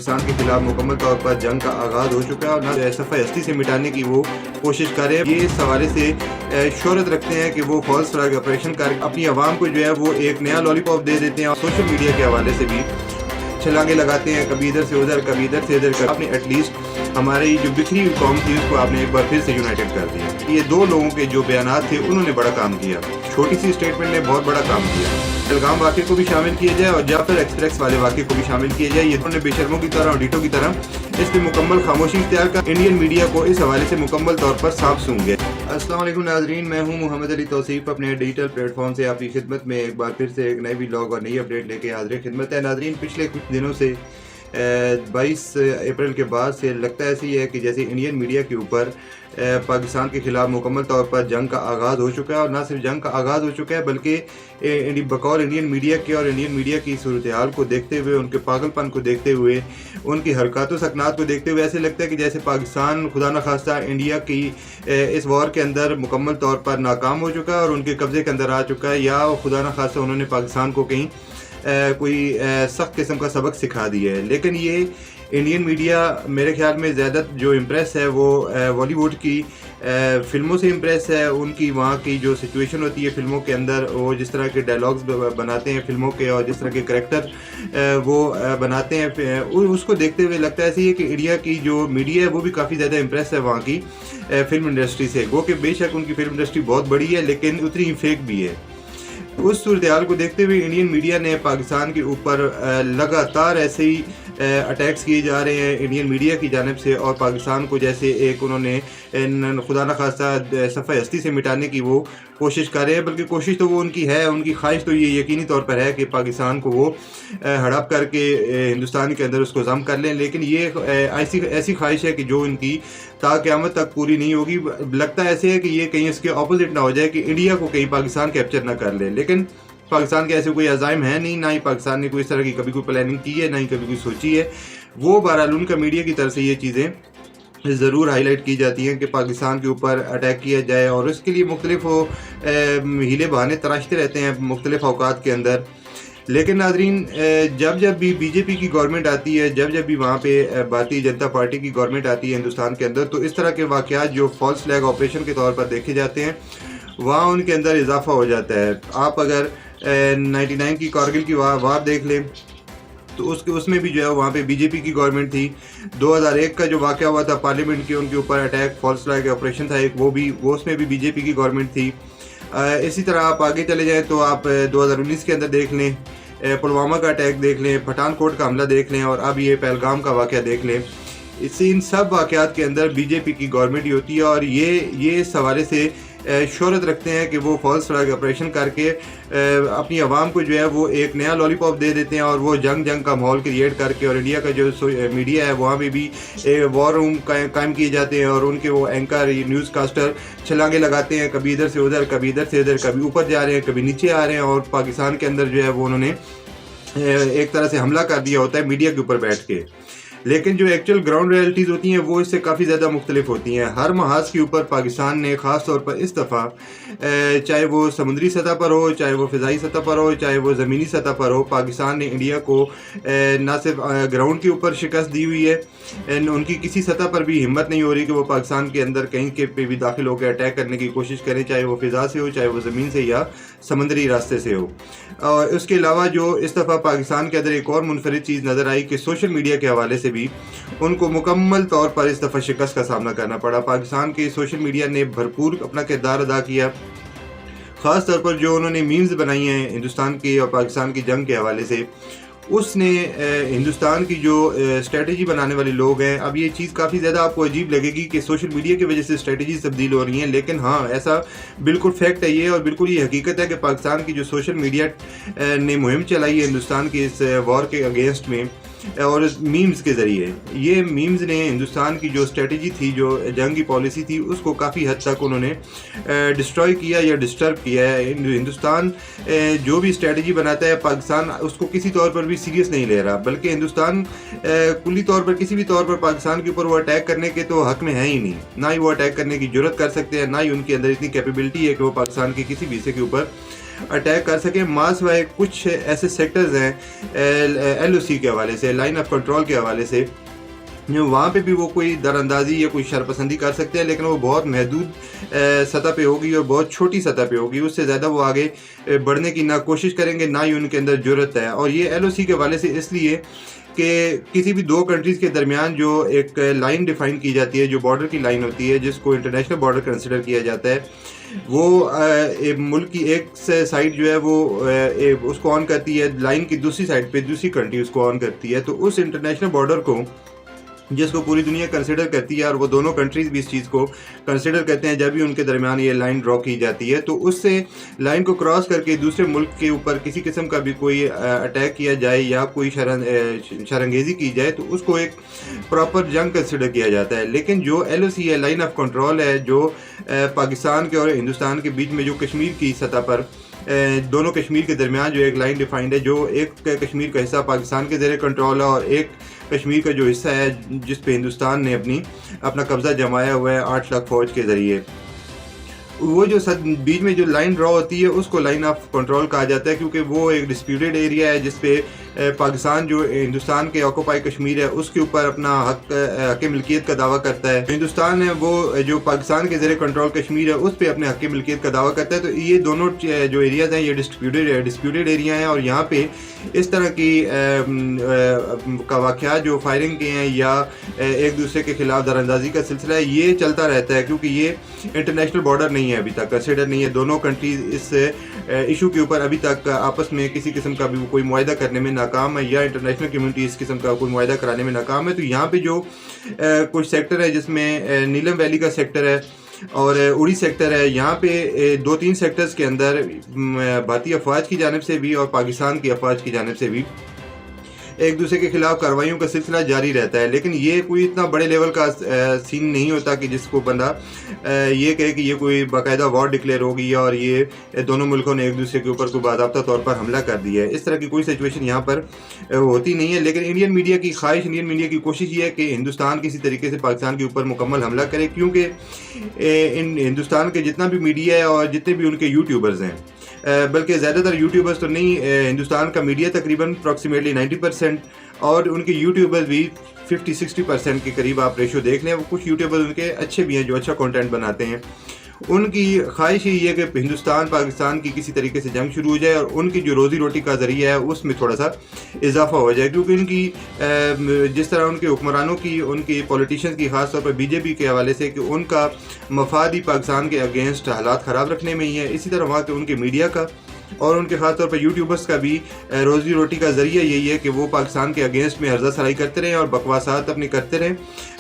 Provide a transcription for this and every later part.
पाकिस्तान के खिलाफ मुकम्मल तौर पर जंग का आगाज़ हो चुका है और ना सफ़ा हस्ती से मिटाने की वो कोशिश कर रहे हैं। ये इस हवाले से शोहरत रखते हैं कि वो फॉल्स फ्लैग ऑपरेशन कर अपनी आवाम को जो है वो एक नया लॉलीपॉप दे देते हैं और सोशल मीडिया के हवाले से भी छलांगे लगाते हैं, कभी इधर से उधर, कभी इधर से इधर। आपने एटलीस्ट हमारी जो बिखरी हुई कौम थी उसको आपने एक बार फिर से यूनाइटेड कर दिया। ये दो लोगों के जो बयानात थे उन्होंने बड़ा काम किया, छोटी सी स्टेटमेंट ने बहुत बड़ा काम किया। पहलगाम वाक़े को भी शामिल किया जाए और जाफर एक्सप्रेस वाले वाक़े को भी शामिल किया जाए। ये दोनों बेशर्मों की तरह, ऑडिटों की तरह इस पर मुकम्मल खामोशी इख्तियार कर इंडियन मीडिया को इस हवाले से मुकम्मल तौर पर साफ सूंघ गए। अस्सलाम वालेकुम नाज़रीन, मैं हूं मोहम्मद अली तौसीफ। अपने डिजिटल प्लेटफॉर्म से आपकी खिदमत में एक बार फिर से एक नई व्लॉग और नई अपडेट लेके हाज़िर खिदमत है। नाज़रीन, पिछले कुछ दिनों से 22 अप्रैल के बाद से लगता ऐसी है कि जैसे इंडियन मीडिया के ऊपर पाकिस्तान के ख़िलाफ़ मुकम्मल तौर पर जंग का आगाज़ हो चुका है और ना सिर्फ जंग का आगाज़ हो चुका है बल्कि बकौल इंडियन मीडिया के और इंडियन मीडिया की सूरत हाल को देखते हुए, उनके पागलपन को देखते हुए, उनकी हरकतों सकनात को देखते हुए ऐसे लगता है कि जैसे पाकिस्तान खुदा न खास्ता इंडिया की इस वॉर के अंदर मुकम्मल तौर पर नाकाम हो चुका है और उनके कब्ज़े के अंदर आ चुका है, या खुदा न खास्ता उन्होंने पाकिस्तान को कहीं कोई सख्त किस्म का सबक सिखा दिया है। लेकिन ये इंडियन मीडिया मेरे ख्याल में ज़्यादा जो इम्प्रेस है वो बॉलीवुड की फ़िल्मों से इम्प्रेस है। उनकी वहाँ की जो सिचुएशन होती है फ़िल्मों के अंदर, वो जिस तरह के डायलॉग्स बनाते हैं फ़िल्मों के और जिस तरह के करैक्टर वो बनाते हैं, उसको देखते हुए लगता है ऐसी है कि इंडिया की जो मीडिया है वो भी काफ़ी ज़्यादा इम्प्रेस है वहाँ की फ़िल्म इंडस्ट्री से। वो कि बेशक उनकी फ़िल्म इंडस्ट्री बहुत बड़ी है लेकिन उतनी ही फेक भी है। उस सूरत हाल को देखते हुए इंडियन मीडिया ने पाकिस्तान के ऊपर लगातार ऐसे ही अटैक्स किए जा रहे हैं इंडियन मीडिया की जानिब से, और पाकिस्तान को जैसे एक उन्होंने खुदा न खास्ता सफ़ा हस्ती से मिटाने की वो कोशिश कर रहे हैं। बल्कि कोशिश तो वो उनकी है, उनकी ख्वाहिश तो ये यकीनी तौर पर है कि पाकिस्तान को वो हड़प करके हिंदुस्तान के अंदर उसको ज़म कर लें। लेकिन ये ऐसी ख्वाहिश है कि जो इनकी ता क़यामत तक पूरी नहीं होगी। लगता ऐसे है कि ये कहीं इसके अपोजिट ना हो जाए कि इंडिया को कहीं पाकिस्तान कैप्चर ना कर ले। लेकिन पाकिस्तान के ऐसे कोई अज़ाइम है नहीं, ना ही पाकिस्तान ने कोई इस तरह की कभी कोई प्लानिंग की है, ना ही कभी कोई सोची है। वो बहरहाल उनका मीडिया की तरफ से ये चीज़ें ज़रूर हाईलाइट की जाती हैं कि पाकिस्तान के ऊपर अटैक किया जाए, और उसके लिए मुख्तलिफ हीले बहाने तराशते रहते हैं मुख्तलिफ औकात के अंदर। लेकिन नाज़रीन, जब जब भी बीजेपी की गवर्नमेंट आती है, जब जब भी वहाँ पे भारतीय जनता पार्टी की गवर्नमेंट आती है हिंदुस्तान के अंदर, तो इस तरह के वाक़यात जो फॉल्स फ्लैग ऑपरेशन के तौर पर देखे जाते हैं वहाँ उनके अंदर इजाफा हो जाता है। आप अगर 99 की कारगिल की वार देख लें तो उसमें भी जो है वहाँ पे बीजेपी की गवर्नमेंट थी। 2001 का जो वाक़या हुआ था पार्लियामेंट के उनके ऊपर अटैक, फॉल्स फ्लैग ऑपरेशन था एक, वो उसमें भी बीजेपी की गवर्नमेंट थी। इसी तरह आप आगे चले जाएं तो आप 2019 के अंदर देख लें, पुलवामा का अटैक देख लें, पठानकोट का हमला देख लें, और अब ये पहलगाम का वाक़या देख लें। इससे इन सब वाक़यात के अंदर बीजेपी की गवर्नमेंट ही होती है, और ये इस हवाले से शोहरत रखते हैं कि वो फॉल्स फ्लैग ऑपरेशन करके अपनी आवाम को जो है वो एक नया लॉलीपॉप दे देते हैं, और वो जंग का माहौल क्रिएट करके, और इंडिया का जो मीडिया है वहाँ में भी वॉर रूम कायम किए जाते हैं, और उनके वो एंकर न्यूज़ कास्टर छलांगे लगाते हैं, कभी इधर से उधर, कभी इधर से इधर, कभी ऊपर जा रहे हैं, कभी नीचे आ रहे हैं, और पाकिस्तान के अंदर जो है वो उन्होंने एक तरह से हमला कर दिया होता है मीडिया के ऊपर बैठ के। लेकिन जो एक्चुअल ग्राउंड रियलिटीज़ होती हैं वो इससे काफ़ी ज़्यादा मुख्तलिफ होती हैं। हर महाज के ऊपर पाकिस्तान ने ख़ास तौर पर इस दफ़ा, चाहे वो समुद्री सतह पर हो, चाहे वो फ़िज़ाई सतह पर हो, चाहे वो ज़मीनी सतह पर हो, पाकिस्तान ने इंडिया को ना सिर्फ ग्राउंड के ऊपर शिकस्त दी हुई है, उनकी किसी सतह पर भी हिम्मत नहीं हो रही कि वो पाकिस्तान के अंदर कहीं के पे भी दाखिल होकर अटैक करने की कोशिश करें, चाहे वो फ़िज़ा से हो, चाहे वो ज़मीन से या समंदरी रास्ते से हो। और उसके अलावा जो इस दफ़ा पाकिस्तान के अंदर एक और मुनफरिद चीज़ नज़र आई कि सोशल मीडिया के हवाले से भी उनको मुकम्मल तौर पर इस दफ़ा शिकस्त का सामना करना पड़ा। पाकिस्तान के सोशल मीडिया ने भरपूर अपना किरदार अदा किया, ख़ास तौर पर जो उन्होंने मीम्स बनाई हैं हिंदुस्तान की और पाकिस्तान की जंग के हवाले से, उसने हिंदुस्तान की जो स्ट्रेटजी बनाने वाले लोग हैं, अब ये चीज़ काफ़ी ज़्यादा आपको अजीब लगेगी कि सोशल मीडिया की वजह से स्ट्रेटजी तब्दील हो रही हैं, लेकिन हाँ, ऐसा बिल्कुल फैक्ट है ये, और बिल्कुल ये हकीकत है कि पाकिस्तान की जो सोशल मीडिया ने मुहिम चलाई है हिंदुस्तान की इस वॉर के अगेंस्ट में, और मीम्स के ज़रिए, ये मीम्स ने हिंदुस्तान की जो स्ट्रेटजी थी, जो जंग की पॉलिसी थी, उसको काफ़ी हद तक उन्होंने डिस्ट्रॉय किया या डिस्टर्ब किया है। हिंदुस्तान जो भी स्ट्रेटजी बनाता है, पाकिस्तान उसको किसी तौर पर भी सीरियस नहीं ले रहा, बल्कि हिंदुस्तान कुल्ली तौर पर किसी भी तौर पर पाकिस्तान के ऊपर वो अटैक करने के तो हक़ में है ही नहीं, ना ही वो अटैक करने की जुर्रत कर सकते हैं, ना ही उनके अंदर इतनी कैपेबिलिटी है कि वो पाकिस्तान के किसी भी हिस्से के ऊपर اٹیک کر سکیں، ماں سوائے کچھ ایسے سیکٹرز ہیں LOC کے حوالے سے، لائن آف کنٹرول کے حوالے سے، وہاں پہ بھی وہ کوئی در اندازی یا کوئی شرپسندی کر سکتے ہیں، لیکن وہ بہت محدود سطح پہ ہوگی اور بہت چھوٹی سطح پہ ہوگی، اس سے زیادہ وہ آگے بڑھنے کی نہ کوشش کریں گے، نہ ہی ان کے اندر جرأت ہے۔ اور یہ LOC کے حوالے سے اس لیے کہ کسی بھی دو کنٹریز کے درمیان جو ایک لائن ڈیفائن کی جاتی ہے، جو بارڈر کی لائن ہوتی ہے، جس کو انٹرنیشنل بارڈر کنسیڈر کیا جاتا ہے، وہ ملک کی ایک سائڈ جو ہے وہ اس کو آن کرتی ہے، لائن کی دوسری سائڈ پہ دوسری کنٹری اس کو آن کرتی ہے، تو اس انٹرنیشنل بارڈر کو جس کو پوری دنیا کنسیڈر کرتی ہے، اور وہ دونوں کنٹریز بھی اس چیز کو کنسیڈر کرتے ہیں جب بھی ان کے درمیان یہ لائن ڈرا کی جاتی ہے، تو اس سے لائن کو کراس کر کے دوسرے ملک کے اوپر کسی قسم کا بھی کوئی اٹیک کیا جائے یا کوئی شرانگیزی کی جائے تو اس کو ایک پراپر جنگ کنسیڈر کیا جاتا ہے۔ لیکن جو LOC ہے، لائن آف کنٹرول ہے، جو پاکستان کے اور ہندوستان کے بیچ میں جو کشمیر کی سطح پر دونوں کشمیر کے درمیان جو ایک لائن ڈیفائنڈ ہے، جو ایک کشمیر کا حصہ پاکستان کے زیر کنٹرول ہے اور ایک کشمیر کا جو حصہ ہے جس پہ ہندوستان نے اپنا قبضہ جمایا ہوا ہے 8 لاکھ فوج کے ذریعے، وہ جو بیچ میں جو لائن ڈرا ہوتی ہے اس کو لائن آف کنٹرول کہا جاتا ہے، کیونکہ وہ ایک ڈسپیوٹیڈ ایریا ہے جس پہ پاکستان جو ہندوستان کے آکوپائی کشمیر ہے اس کے اوپر اپنا حق ملکیت کا دعویٰ کرتا ہے۔ ہندوستان ہے وہ جو پاکستان کے زیر کنٹرول کشمیر ہے اس پہ اپنے حق ملکیت کا دعویٰ کرتا ہے، تو یہ دونوں جو ایریاز ہیں یہ ڈسپیوٹیڈ ایریا ہیں، اور یہاں پہ اس طرح کی کا واقعات جو فائرنگ کے ہیں یا ایک دوسرے کے خلاف در اندازی کا سلسلہ ہے یہ چلتا رہتا ہے، کیونکہ یہ انٹرنیشنل بارڈر نہیں ہے، ابھی تک کنسیڈر نہیں ہے، دونوں کنٹریز اس ایشو کے اوپر ابھی تک آپس میں کسی قسم کا بھی کوئی معاہدہ کرنے میں ناکام ہے، یا انٹرنیشنل کمیونٹی اس قسم کا کوئی معاہدہ کرانے میں ناکام ہے۔ تو یہاں پہ جو کچھ سیکٹر ہے جس میں نیلم ویلی کا سیکٹر ہے اور اڑی سیکٹر ہے، یہاں پہ 2-3 سیکٹرز کے اندر بھارتی افواج کی جانب سے بھی اور پاکستان کی افواج کی جانب سے بھی ایک دوسرے کے خلاف کارروائیوں کا سلسلہ جاری رہتا ہے، لیکن یہ کوئی اتنا بڑے لیول کا سین نہیں ہوتا کہ جس کو بندہ یہ کہے کہ یہ کوئی باقاعدہ وار ڈکلیئر ہوگی اور یہ دونوں ملکوں نے ایک دوسرے کے اوپر کوئی باضابطہ طور پر حملہ کر دیا ہے، اس طرح کی کوئی سچویشن یہاں پر ہوتی نہیں ہے۔ لیکن انڈین میڈیا کی خواہش، انڈین میڈیا کی کوشش یہ ہے کہ ہندوستان کسی طریقے سے پاکستان کے اوپر مکمل حملہ کرے، کیونکہ ہندوستان کے جتنا بھی میڈیا ہے اور جتنے بھی ان کے یوٹیوبرز ہیں، بلکہ زیادہ تر یوٹیوبرز تو نہیں، ہندوستان کا میڈیا تقریباً اپروکسیمیٹلی 90% اور ان کے یوٹیوبرز بھی 50-60% کے قریب آپ ریشو دیکھ لیں، وہ کچھ یوٹیوبرز ان کے اچھے بھی ہیں جو اچھا کنٹینٹ بناتے ہیں، ان کی خواہش یہ ہے کہ ہندوستان پاکستان کی کسی طریقے سے جنگ شروع ہو جائے اور ان کی جو روزی روٹی کا ذریعہ ہے اس میں تھوڑا سا اضافہ ہو جائے، کیونکہ ان کی جس طرح ان کے حکمرانوں کی، ان کی پولیٹیشینز کی، خاص طور پر BJP کے حوالے سے، کہ ان کا مفاد ہی پاکستان کے اگینسٹ حالات خراب رکھنے میں ہی ہے، اسی طرح وہاں کے ان کے میڈیا کا اور ان کے خاص طور پر یوٹیوبرز کا بھی روزی روٹی کا ذریعہ یہی ہے کہ وہ پاکستان کے اگینسٹ میں ہرزہ سرائی کرتے رہیں اور بکواسات اپنی کرتے رہیں،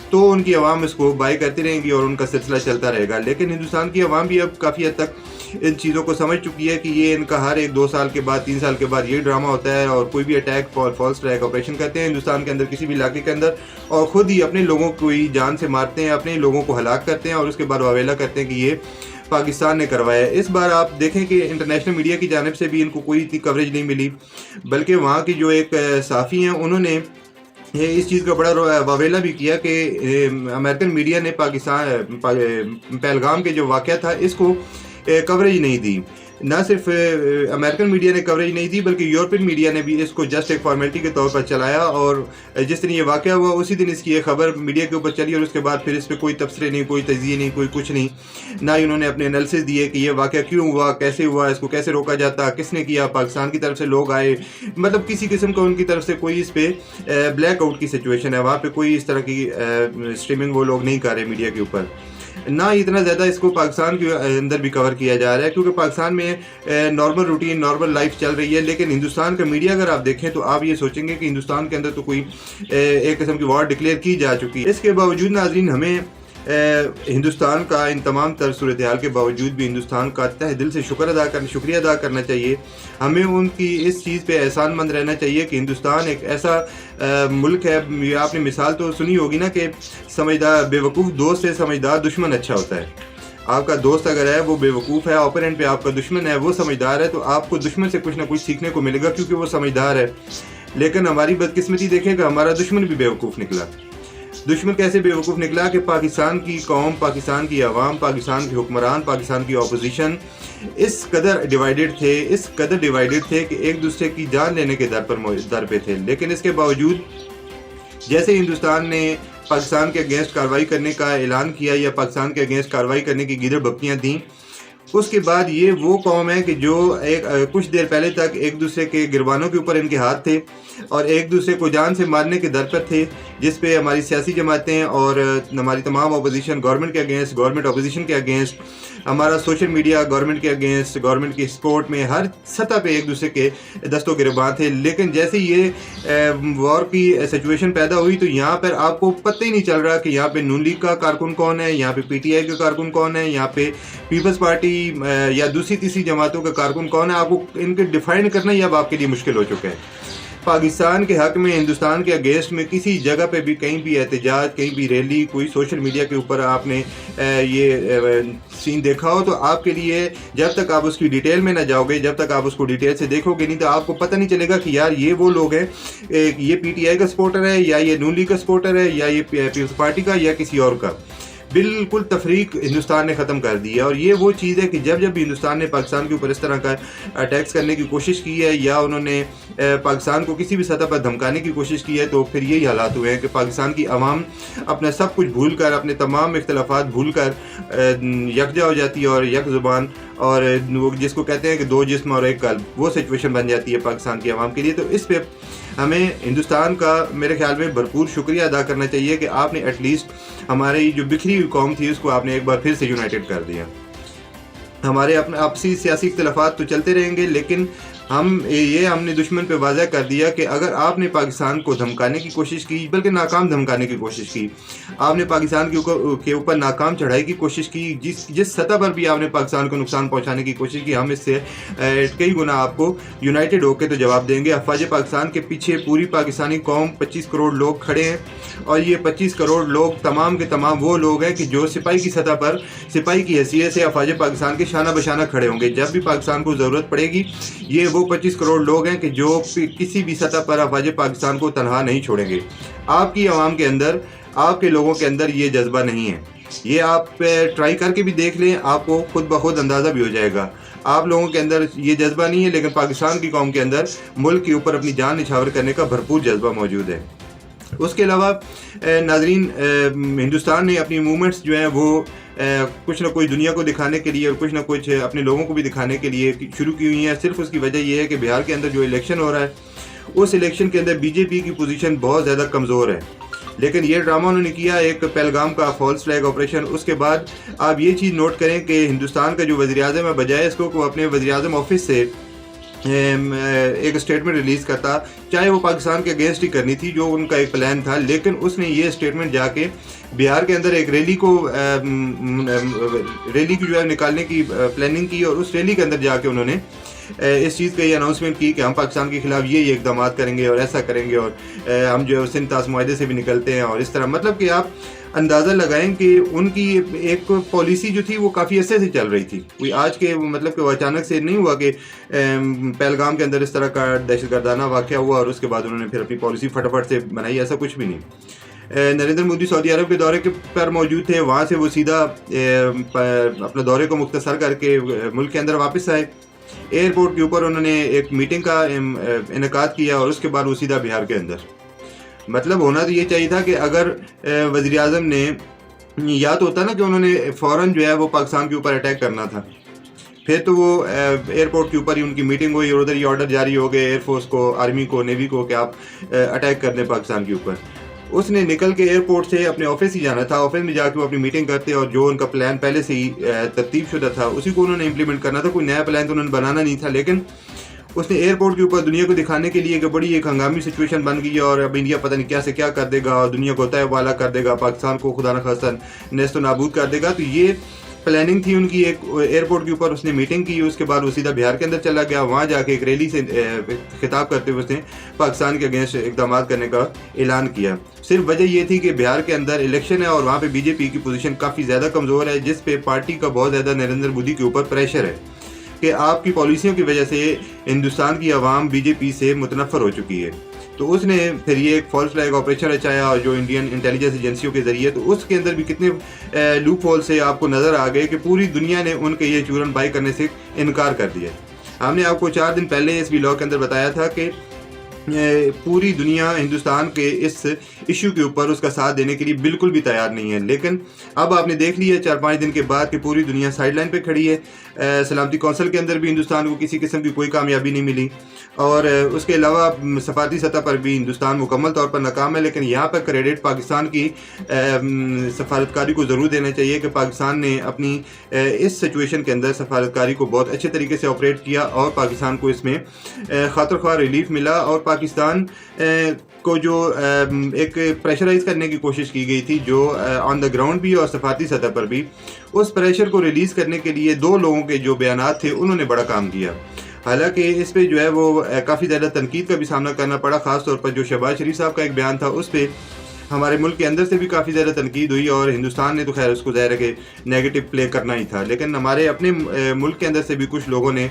تو ان کی عوام اس کو بائی کرتی رہیں گی اور ان کا سلسلہ چلتا رہے گا۔ لیکن ہندوستان کی عوام بھی اب کافی حد تک ان چیزوں کو سمجھ چکی ہے کہ یہ ان کا ہر ایک 2 سال کے بعد 3 سال کے بعد یہ ڈرامہ ہوتا ہے، اور کوئی بھی اٹیک فالس ٹریک آپریشن کرتے ہیں ہندوستان کے اندر کسی بھی علاقے کے اندر، اور خود ہی اپنے لوگوں کو ہی جان سے مارتے ہیں، اپنے لوگوں کو ہلاک کرتے ہیں اور اس کے بعد واویلا کرتے ہیں کہ یہ پاکستان نے کروایا ہے۔ اس بار آپ دیکھیں کہ انٹرنیشنل میڈیا کی جانب سے بھی ان کو کوئی اتنی کوریج نہیں ملی، بلکہ وہاں کی جو ایک صحافی ہیں انہوں نے اس چیز کا بڑا واویلا بھی کیا کہ امریکن میڈیا نے پہلگام کے جو واقعہ تھا اس کو کوریج نہیں دی، نہ صرف امریکن میڈیا نے کوریج نہیں دی بلکہ یورپین میڈیا نے بھی اس کو جسٹ ایک فارمیلٹی کے طور پر چلایا، اور جس دن یہ واقعہ ہوا اسی دن اس کی ایک خبر میڈیا کے اوپر چلی، اور اس کے بعد پھر اس پہ کوئی تبصرے نہیں، کوئی تجزیے نہیں، کوئی کچھ نہیں، نہ ہی انہوں نے اپنے انالیسس دیے کہ یہ واقعہ کیوں ہوا، کیسے ہوا، اس کو کیسے روکا جاتا، کس نے کیا، پاکستان کی طرف سے لوگ آئے، مطلب کسی قسم کا ان کی طرف سے کوئی اس پہ بلیک آؤٹ کی سچویشن ہے، وہاں پہ کوئی اس طرح کی اسٹریمنگ وہ لوگ نہیں کر رہے میڈیا کے اوپر، نہ اتنا زیادہ اس کو پاکستان کے اندر بھی کور کیا جا رہا ہے، کیونکہ پاکستان میں نارمل روٹین، نارمل لائف چل رہی ہے، لیکن ہندوستان کا میڈیا اگر آپ دیکھیں تو آپ یہ سوچیں گے کہ ہندوستان کے اندر تو کوئی ایک قسم کی وار ڈکلیئر کی جا چکی ہے۔ اس کے باوجود ناظرین ہمیں ہندوستان کا ان تمام تر صورتحال کے باوجود بھی ہندوستان کا تہ دل سے شکریہ ادا کرنا چاہیے، ہمیں ان کی اس چیز پہ احسان مند رہنا چاہیے کہ ہندوستان ایک ایسا ملک ہے، یہ آپ نے مثال تو سنی ہوگی نا کہ سمجھدار بے وقوف دوست سے سمجھدار دشمن اچھا ہوتا ہے۔ آپ کا دوست اگر ہے وہ بے وقوف ہے، اوپوننٹ پہ آپ کا دشمن ہے وہ سمجھدار ہے، تو آپ کو دشمن سے کچھ نہ کچھ سیکھنے کو ملے گا کیونکہ وہ سمجھدار ہے۔ لیکن ہماری بدقسمتی دیکھیں کہ ہمارا دشمن بھی بے وقوف نکلا، دشمن کیسے بیوقوف نکلا کہ پاکستان کی قوم، پاکستان کی عوام، پاکستان کے حکمران، پاکستان کی اپوزیشن اس قدر ڈیوائیڈڈ تھے کہ ایک دوسرے کی جان لینے کے در پہ تھے. لیکن اس کے باوجود جیسے ہندوستان نے پاکستان کے اگینسٹ کارروائی کرنے کا اعلان کیا یا پاکستان کے اگینسٹ کارروائی کرنے کی گیدڑ بکیاں دیں، اس کے بعد یہ وہ قوم ہے کہ جو کچھ دیر پہلے تک ایک دوسرے کے گربانوں کے اوپر ان کے ہاتھ تھے اور ایک دوسرے کو جان سے مارنے کے در پر تھے، جس پہ ہماری سیاسی جماعتیں اور ہماری تمام اپوزیشن گورنمنٹ کے اگینسٹ، گورنمنٹ اپوزیشن کے اگینسٹ، ہمارا سوشل میڈیا گورنمنٹ کے اگینسٹ، گورنمنٹ کی سپورٹ میں ہر سطح پہ ایک دوسرے کے دست و گریباں تھے. لیکن جیسے یہ وار کی سچویشن پیدا ہوئی تو یہاں پر آپ کو پتہ ہی نہیں چل رہا کہ یہاں پہ نون لیگ کا کارکن کون ہے، یہاں پہ پی ٹی آئی کا کارکن کون ہے، یہاں پہ پیپلز پارٹی یا دوسری تیسری جماعتوں کا کارکن کون ہے. آپ کو ان کے ڈیفائن کرنا ہی اب آپ کے لیے مشکل ہو چکا ہے. پاکستان کے حق میں، ہندوستان کے اگینسٹ میں کسی جگہ پہ بھی کہیں بھی احتجاج، کہیں بھی ریلی، کوئی سوشل میڈیا کے اوپر آپ نے یہ سین دیکھا ہو تو آپ کے لیے جب تک آپ اس کی ڈیٹیل میں نہ جاؤ گے، جب تک آپ اس کو ڈیٹیل سے دیکھو گے نہیں تو آپ کو پتہ نہیں چلے گا کہ یار یہ وہ لوگ ہیں، یہ پی ٹی آئی کا سپورٹر ہے یا یہ نون لیگ کا سپورٹر ہے یا یہ پیپلز پارٹی کا یا کسی اور کا. بالکل تفریق ہندوستان نے ختم کر دی ہے. اور یہ وہ چیز ہے کہ جب ہندوستان نے پاکستان کے اوپر اس طرح کا اٹیکس کرنے کی کوشش کی ہے یا انہوں نے پاکستان کو کسی بھی سطح پر دھمکانے کی کوشش کی ہے تو پھر یہی حالات ہوئے ہیں کہ پاکستان کی عوام اپنا سب کچھ بھول کر، اپنے تمام اختلافات بھول کر یکجا ہو جاتی ہے اور یک زبان، اور جس کو کہتے ہیں کہ دو جسم اور ایک قلب، وہ سچویشن بن جاتی ہے پاکستان کی عوام کے لیے. تو اس پہ ہمیں ہندوستان کا میرے خیال میں بھرپور شکریہ ادا کرنا چاہیے کہ آپ نے ایٹ لیسٹ ہماری جو بکھری ہوئی قوم تھی اس کو آپ نے ایک بار پھر سے یونائٹڈ کر دیا. ہمارے اپنے آپسی سیاسی اختلافات تو چلتے رہیں گے، لیکن ہم نے دشمن پہ واضح کر دیا کہ اگر آپ نے پاکستان کو دھمکانے کی کوشش کی، بلکہ ناکام دھمکانے کی کوشش کی، آپ نے پاکستان کے اوپر ناکام چڑھائی کی کوشش کی، جس سطح پر بھی آپ نے پاکستان کو نقصان پہنچانے کی کوشش کی، ہم اس سے کئی گنا آپ کو یونائٹڈ ہو کے تو جواب دیں گے. افواج پاکستان کے پیچھے پوری پاکستانی قوم 25 کروڑ لوگ کھڑے ہیں، اور یہ 25 کروڑ لوگ تمام کے تمام وہ لوگ ہیں کہ جو سپاہی کی سطح پر، سپاہی کی حیثیت سے افواج پاکستان کے شانہ بشانہ کھڑے ہوں گے. جب بھی پاکستان کو ضرورت پڑے گی، یہ وہ 25 کروڑ لوگ ہیں کہ جو کسی بھی سطح پر افواج پاکستان کو تنہا نہیں چھوڑیں گے. آپ کی عوام کے اندر، آپ کے لوگوں کے اندر یہ جذبہ نہیں ہے. یہ آپ ٹرائی کر کے بھی دیکھ لیں، آپ کو خود بخود اندازہ بھی ہو جائے گا. آپ لوگوں کے اندر یہ جذبہ نہیں ہے، لیکن پاکستان کی قوم کے اندر ملک کے اوپر اپنی جان نچھاور کرنے کا بھرپور جذبہ موجود ہے. اس کے علاوہ ناظرین، ہندوستان نے اپنی موومنٹس جو ہیں وہ کچھ نہ کچھ دنیا کو دکھانے کے لیے اور کچھ نہ کچھ اپنے لوگوں کو بھی دکھانے کے لیے شروع کی ہوئی ہیں. صرف اس کی وجہ یہ ہے کہ بہار کے اندر جو الیکشن ہو رہا ہے، اس الیکشن کے اندر بی جے پی کی پوزیشن بہت زیادہ کمزور ہے. لیکن یہ ڈرامہ انہوں نے کیا ایک پہلگام کا فالس فلیگ آپریشن. اس کے بعد آپ یہ چیز نوٹ کریں کہ ہندوستان کا جو وزیر اعظم ہے، بجائے اس کو اپنے وزیر اعظم آفس سے ایک اسٹیٹمنٹ ریلیز کرتا، چاہے وہ پاکستان کے اگینسٹ ہی کرنی تھی جو ان کا ایک پلان تھا، لیکن اس نے یہ اسٹیٹمنٹ جا کے بہار کے اندر ایک ریلی کی جو ہے نکالنے کی پلاننگ کی، اور اس ریلی کے اندر جا کے انہوں نے اس چیز کا یہ اناؤنسمنٹ کی کہ ہم پاکستان کے خلاف یہ اقدامات کریں گے اور ایسا کریں گے، اور ہم جو ہے سندھ طاس معاہدے سے بھی نکلتے ہیں. اور اس طرح مطلب کہ آپ اندازہ لگائیں کہ ان کی ایک پالیسی جو تھی وہ کافی عرصے سے چل رہی تھی. کوئی آج کے مطلب کہ وہ اچانک سے نہیں ہوا کہ پہلگام کے اندر اس طرح کا دہشت گردانہ واقعہ ہوا اور اس کے بعد انہوں نے پھر اپنی پالیسی فٹافٹ سے بنائی. ایسا کچھ بھی نہیں. نریندر مودی سعودی عرب کے دورے پر موجود تھے، وہاں سے وہ سیدھا اپنے دورے کو مختصر کر کے ملک کے اندر واپس آئے. ایئرپورٹ کے اوپر انہوں نے ایک میٹنگ کا انعقاد کیا اور اس کے بعد وہ سیدھا بہار کے اندر. مطلب ہونا تو یہ چاہیے تھا کہ اگر وزیر اعظم نے یا تو ہوتا نا کہ انہوں نے فوراً جو ہے وہ پاکستان کے اوپر اٹیک کرنا تھا، پھر تو وہ ایئرپورٹ کے اوپر ہی ان کی میٹنگ ہوئی اور ادھر یہ آرڈر جاری ہو گئے ایئر فورس کو، آرمی کو، نیوی کو کہ آپ اٹیک کر دیں پاکستان کے اوپر. اس نے نکل کے ایئرپورٹ سے اپنے آفس ہی جانا تھا، آفس میں جا کے وہ اپنی میٹنگ کرتے اور جو ان کا پلان پہلے سے ہی ترتیب شدہ تھا اسی کو انہوں نے امپلیمنٹ کرنا تھا. کوئی نیا پلان تو انہوں نے بنانا نہیں تھا، لیکن اس نے ایئرپورٹ کے اوپر دنیا کو دکھانے کے لیے کہ بڑی ایک ہنگامی سچویشن بن گئی اور اب انڈیا پتہ نہیں کیا سے کیا کر دے گا اور دنیا کو طے والا کر دے گا، پاکستان کو خدا نخواستہ نیست و نابود کر دے گا. تو یہ پلاننگ تھی ان کی. ایک ایئرپورٹ کے اوپر اس نے میٹنگ کی، اس کے بعد وہ سیدھا بہار کے اندر چلا گیا. وہاں جا کے ایک ریلی سے خطاب کرتے ہوئے اس نے پاکستان کے اگینسٹ اقدامات کرنے کا اعلان کیا. صرف وجہ یہ تھی کہ بہار کے اندر الیکشن ہے اور وہاں پہ بی جے پی کی پوزیشن کافی زیادہ کمزور ہے، جس پہ پارٹی کا بہت زیادہ نریندر مودی کے اوپر پریشر ہے کہ آپ کی پالیسیوں کی وجہ سے ہندوستان کی عوام بی جے پی سے متنفر ہو چکی ہے. तो उसने फिर ये एक फॉल्स फ्लैग ऑपरेशन रचाया और जो इंडियन इंटेलिजेंस एजेंसियों के ज़रिए, तो उसके अंदर भी कितने लूप होल से आपको नज़र आ गए कि पूरी दुनिया ने उनके ये चूरन बाई करने से इनकार कर दिया। हमने आपको 4 दिन पहले इस व्लॉग के अंदर बताया था कि पूरी दुनिया हिंदुस्तान के इस इशू के ऊपर उसका साथ देने के लिए बिल्कुल भी तैयार नहीं है, लेकिन अब आपने देख लिया 4-5 दिन के बाद कि पूरी दुनिया साइड लाइन पर खड़ी है। सलामती कौंसिल के अंदर भी हिंदुस्तान को किसी किस्म की कोई कामयाबी नहीं मिली, और उसके अलावा सफारती सतह पर भी हिंदुस्तान मुकम्मल तौर पर नाकाम है। लेकिन यहाँ पर क्रेडिट पाकिस्तान की सफारतकारी को ज़रूर देना चाहिए कि पाकिस्तान ने अपनी इस सिचुएशन के अंदर सफारतकारी को बहुत अच्छे तरीके से ऑपरेट किया और पाकिस्तान को इसमें खातिर ख्वाह रिलीफ मिला। और पाकिस्तान को जो एक प्रेशराइज करने की कोशिश की गई थी, जो ऑन द ग्राउंड भी और सफारती सतह पर भी, उस प्रेशर को रिलीज़ करने के लिए 2 लोगों के जो बयानात थे उन्होंने बड़ा काम किया। हालांकि इस पे जो है वो काफ़ी ज़्यादा तनकीद का भी सामना करना पड़ा, ख़ास तौर पर जो शहबाज शरीफ साहब का एक बयान था उस पर हमारे मुल्क के अंदर से भी काफ़ी ज़्यादा तनकीद हुई, और हिंदुस्तान ने तो खैर उसको ज़ाहिर है कि नेगेटिव प्ले करना ही था। लेकिन हमारे अपने मुल्क के अंदर से भी कुछ लोगों ने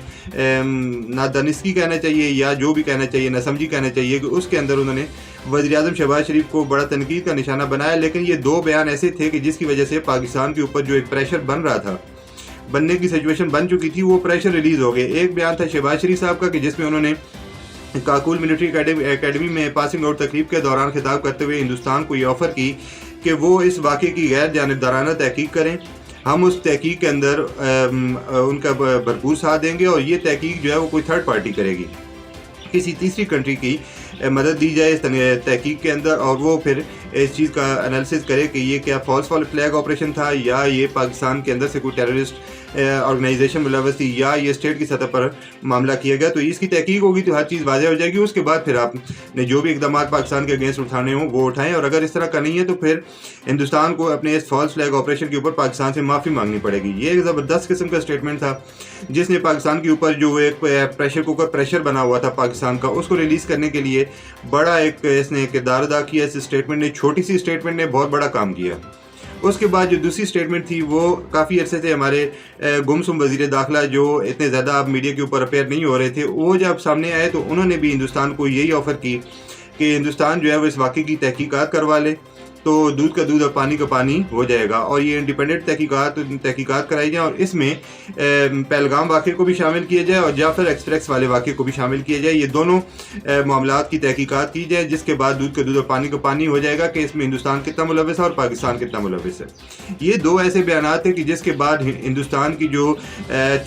नादानिस्की कहना चाहिए या जो भी कहना चाहिए, नासमझी कहना चाहिए, कि उसके अंदर उन्होंने वज़ीर-ए-आज़म शहबाज शरीफ को बड़ा तनकीद का निशाना बनाया। लेकिन ये 2 बयान ऐसे थे कि जिसकी वजह से पाकिस्तान के ऊपर जो एक प्रेशर बन रहा था, बनने की सिचुएशन बन चुकी थी, वो प्रेशर रिलीज़ हो गए। एक बयान था शहबाज शरीफ साहब का कि जिसमें उन्होंने काकुल मिलिट्री एकेडमी में पासिंग आउट तकरीब के दौरान खिताब करते हुए हिंदुस्तान को ये ऑफ़र की कि वो इस वाक़े की गैर जानिबदाराना तहकीक करें, हम उस तहकीक के अंदर उनका भरपूर साथ देंगे, और ये तहकीक जो है वो कोई थर्ड पार्टी करेगी, किसी तीसरी कंट्री की मदद दी जाए इस तहकीक के अंदर, और वो फिर इस चीज़ का एनालिसिस करे कि ये क्या फॉल्स फ्लैग ऑपरेशन था, या ये पाकिस्तान के अंदर से कोई टेररिस्ट ऑर्गेनाइजेशन मुलव्वस थी, या ये स्टेट की सतह पर मामला किया गया। तो इसकी तहकीक होगी तो हर चीज़ वाज़ेह हो जाएगी। उसके बाद फिर आपने जो भी इकदाम पाकिस्तान के अगेंस्ट उठाने हों वो उठाएं, और अगर इस तरह का नहीं है तो फिर हिंदुस्तान को अपने इस फॉल्स फ्लैग ऑपरेशन के ऊपर पाकिस्तान से माफ़ी मांगनी पड़ेगी। ये एक ज़बरदस्त किस्म का स्टेटमेंट था जिसने पाकिस्तान के ऊपर जो एक प्रेशर कुकर प्रेशर बना हुआ था पाकिस्तान का, उसको रिलीज़ करने के लिए बड़ा एक इसने किरदार अदा किया। इस स्टेटमेंट ने, छोटी सी स्टेटमेंट ने बहुत बड़ा काम किया। उसके बाद जो दूसरी स्टेटमेंट थी वो काफ़ी अरसे से हमारे गुमसुम वज़ीर दाखिला, जो इतने ज़्यादा अब मीडिया के ऊपर अपेयर नहीं हो रहे थे, वो जब सामने आए तो उन्होंने भी हिंदुस्तान को यही ऑफ़र की कि हिंदुस्तान जो है वो इस वाक़े की तहकीकात करवा ले, तो दूध का दूध और पानी का पानी हो जाएगा, और ये इंडिपेंडेंट तहकीकात कराई जाए, और इसमें पहलगाम वाक़े को भी शामिल किया जाए और जाफर एक्सप्रेस वाले वाक़े को भी शामिल किया जाए। ये दोनों मामलात की तहकीकात की जाए, जिसके बाद दूध का दूध और पानी का पानी हो जाएगा कि इसमें हिंदुस्तान कितना मुलव्वस है और पाकिस्तान कितना मुलव्वस है। ये 2 ऐसे बयान थे कि जिसके बाद हिंदुस्तान की जो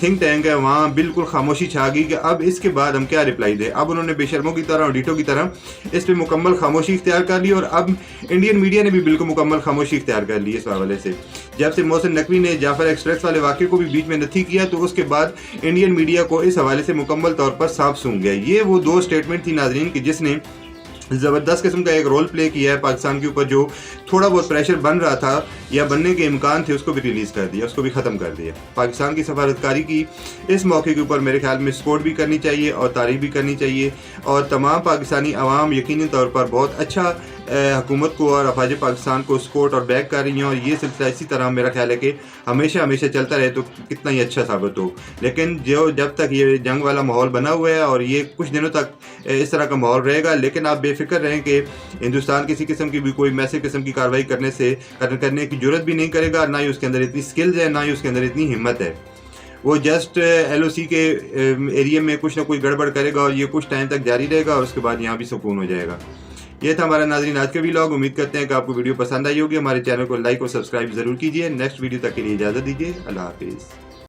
थिंक टैंक है वहाँ बिल्कुल खामोशी छा गई कि अब इसके बाद हम क्या रिप्लाई दें। अब उन्होंने बेशर्मों की तरह और डीटो की तरह इस पर मुकम्मल खामोशी इख्तियार कर ली, और अब इंडियन मीडिया ने भी बिल्कुल मुकम्मल खामोशी इख्तियार कर ली इस हवाले से। जब से मोहसिन नकवी ने जाफर एक्सप्रेस वाले वाक़े को भी बीच में नथी किया, तो उसके बाद इंडियन मीडिया को इस हवाले से मुकम्मल तौर पर सांप सूंघ गया। ये वो 2 स्टेटमेंट थी नाज़रीन की जिसने ज़बरदस्त किस्म का एक रोल प्ले किया है पाकिस्तान के ऊपर। जो थोड़ा बहुत प्रेशर बन रहा था या बनने के इम्कान थे उसको भी रिलीज़ कर दिया, उसको भी ख़त्म कर दिया। पाकिस्तान की सफारतकारी की इस मौके के ऊपर मेरे ख्याल में सपोर्ट भी करनी चाहिए और तारीफ़ भी करनी चाहिए, और तमाम पाकिस्तानी अवाम यकीनी तौर पर बहुत अच्छा हुकूमत को और अफवाज पाकिस्तान को सपोर्ट और बैक कर रही हैं, और ये सिलसिला इसी तरह मेरा ख्याल है कि हमेशा हमेशा चलता रहे तो कितना ही अच्छा साबित हो। लेकिन जब तक ये जंग वाला माहौल बना हुआ है और ये कुछ दिनों तक इस तरह का माहौल रहेगा, लेकिन आप बेफिक्र रहें कि हिंदुस्तान किसी किस्म की भी कोई मैसिव किस्म की कार्रवाई करने की जरूरत भी नहीं करेगा, ना ही उसके अंदर इतनी स्किल्स है, ना ही उसके अंदर इतनी हिम्मत है। वो जस्ट LOC के एरिया में कुछ ना कुछ गड़बड़ करेगा और ये कुछ टाइम तक जारी रहेगा, और उसके बाद यहाँ भी सुकून हो जाएगा। ये था हमारा नाज़रीन आज का व्लॉग। उम्मीद करते हैं कि आपको वीडियो पसंद आई होगी। हमारे चैनल को लाइक और सब्सक्राइब ज़रूर कीजिए। नेक्स्ट वीडियो तक के लिए इजाज़त दीजिए। अल्लाह हाफिज़।